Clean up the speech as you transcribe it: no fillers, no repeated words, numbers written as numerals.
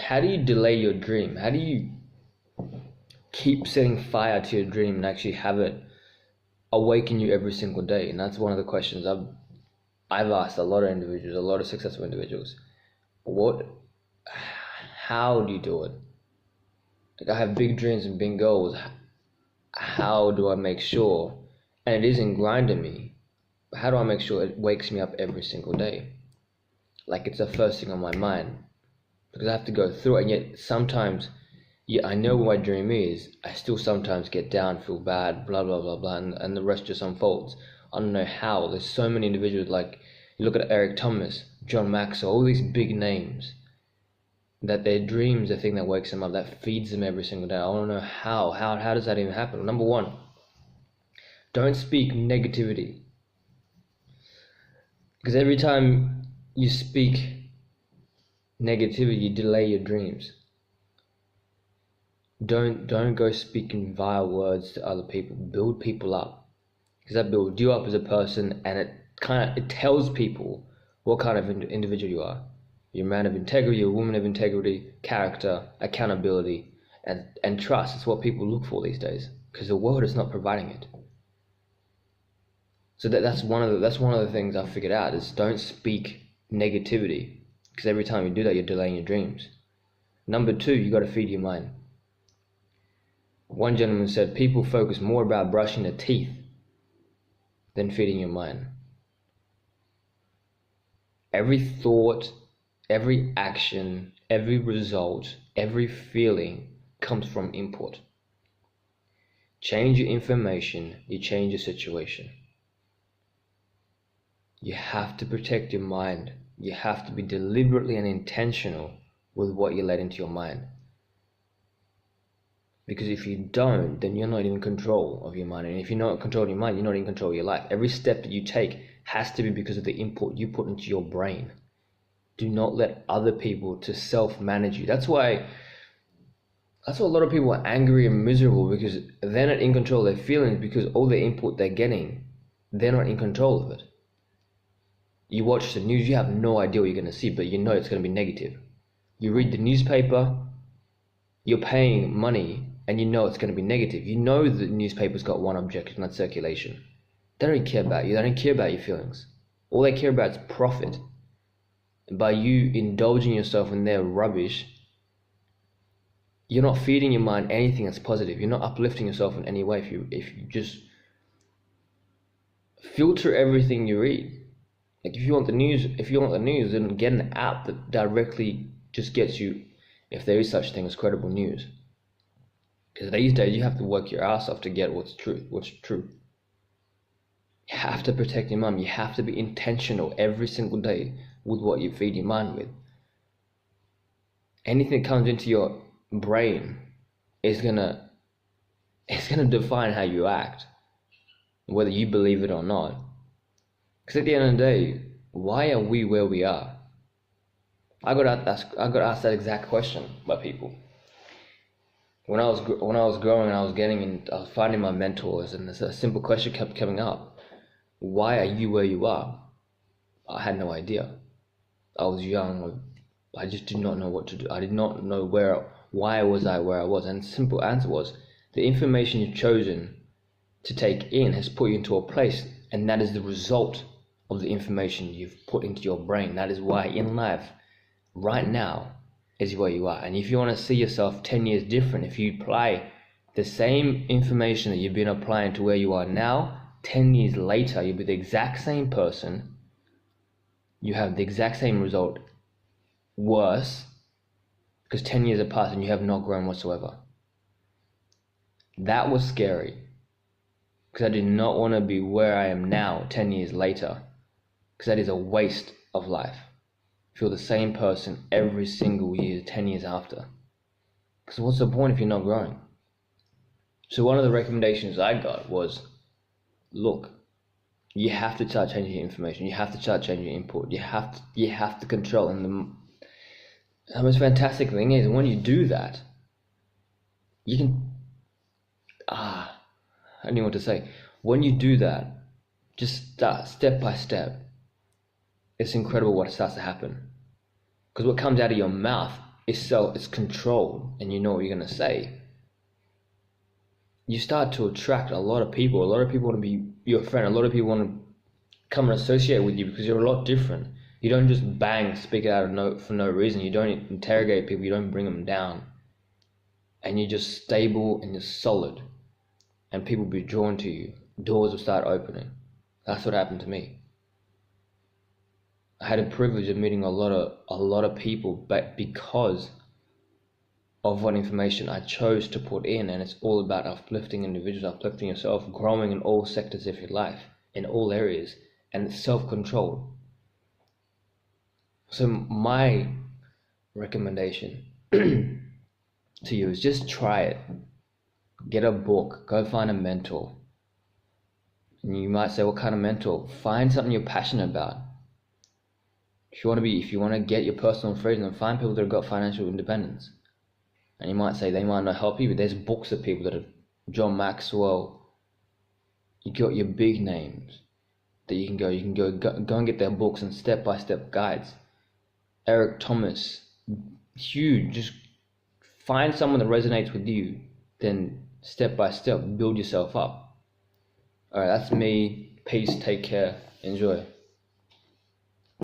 how do you delay your dream? How do you keep setting fire to your dream and actually have it awaken you every single day? And that's one of the questions I've asked a lot of individuals, a lot of successful individuals. How do you do it? Like, I have big dreams and big goals. How do I make sure, and it isn't grinding me, but how do I make sure it wakes me up every single day? Like it's the first thing on my mind, because I have to go through it. And yet sometimes, yeah, I know what my dream is, I still sometimes get down, feel bad, blah blah blah blah, and the rest just unfolds. I don't know how. There's so many individuals, like you look at Eric Thomas, John Maxwell, all these big names, that their dreams the thing that wakes them up, that feeds them every single day. I don't know how does that even happen? Number one, don't speak negativity, because every time you speak negativity, you delay your dreams. Don't go speaking vile words to other people. Build people up, because that builds you up as a person, and it tells people what kind of individual you are. You're a man of integrity, you're a woman of integrity, character, accountability, and trust. It's what people look for these days, because the world is not providing it. So that's one of the things I figured out, is don't speak negativity, because every time you do that, you're delaying your dreams. Number two, you got to feed your mind. One gentleman said, people focus more about brushing their teeth than feeding your mind. Every thought, every action, every result, every feeling comes from input. Change your information, you change your situation. You have to protect your mind. You have to be deliberately and intentional with what you let into your mind. Because if you don't, then you're not in control of your mind. And if you're not in control of your mind, you're not in control of your life. Every step that you take has to be because of the input you put into your brain. Do not let other people to self-manage you. That's why a lot of people are angry and miserable, because they're not in control of their feelings, because all the input they're getting, they're not in control of it. You watch the news, you have no idea what you're going to see, but you know it's going to be negative. You read the newspaper, you're paying money, and you know it's going to be negative. You know the newspaper's got one objective, and that's circulation. They don't care about you. They don't care about your feelings. All they care about is profit. And by you indulging yourself in their rubbish, you're not feeding your mind anything that's positive. You're not uplifting yourself in any way if you just filter everything you read. Like if you want the news, then get an app that directly just gets you, if there is such thing as credible news. Because these days you have to work your ass off to get what's true. You have to protect your mind. You have to be intentional every single day with what you feed your mind with. Anything that comes into your brain is gonna define how you act, whether you believe it or not. Because at the end of the day, why are we where we are? I got asked that exact question by people. When I was growing, I was finding my mentors, and a simple question kept coming up: why are you where you are? I had no idea. I was young. I just did not know what to do. I did not know why was I where I was. And the simple answer was, the information you've chosen to take in has put you into a place, and that is the result of the information you've put into your brain. That is why in life, right now, is where you are. And if you want to see yourself 10 years different, if you apply the same information that you've been applying to where you are now, 10 years later, you'll be the exact same person. You have the exact same result, worse, because 10 years have passed and you have not grown whatsoever. That was scary, because I did not want to be where I am now 10 years later, because that is a waste of life. Feel the same person every single year 10 years after, because what's the point if you're not growing? So one of the recommendations I got was, look, you have to start changing your information. You have to start changing your input. You have to control. And the most fantastic thing is, when you do that, you can I don't know what to say. When you do that, just start step by step. It's incredible what starts to happen. Because what comes out of your mouth it's controlled, and you know what you're gonna say, you start to attract a lot of people. A lot of people want to be your friend. A lot of people want to come and associate with you because you're a lot different. You don't just bang speak out for no reason. You don't interrogate people. You don't bring them down, and you're just stable and you're solid, and people will be drawn to you. Doors will start opening. That's what happened to me. I had a privilege of meeting a lot of people, but because of what information I chose to put in, and it's all about uplifting individuals, uplifting yourself, growing in all sectors of your life, in all areas, and self-control. So my recommendation to you is just try it. Get a book, go find a mentor. And you might say, what kind of mentor? Find something you're passionate about. If you want to get your personal freedom, then find people that have got financial independence. And you might say they might not help you, but there's books of people that have, John Maxwell, you got your big names that you can go and get their books and step-by-step guides. Eric Thomas, huge. Just find someone that resonates with you, then step by step build yourself up. All right, that's me. Peace, take care, enjoy.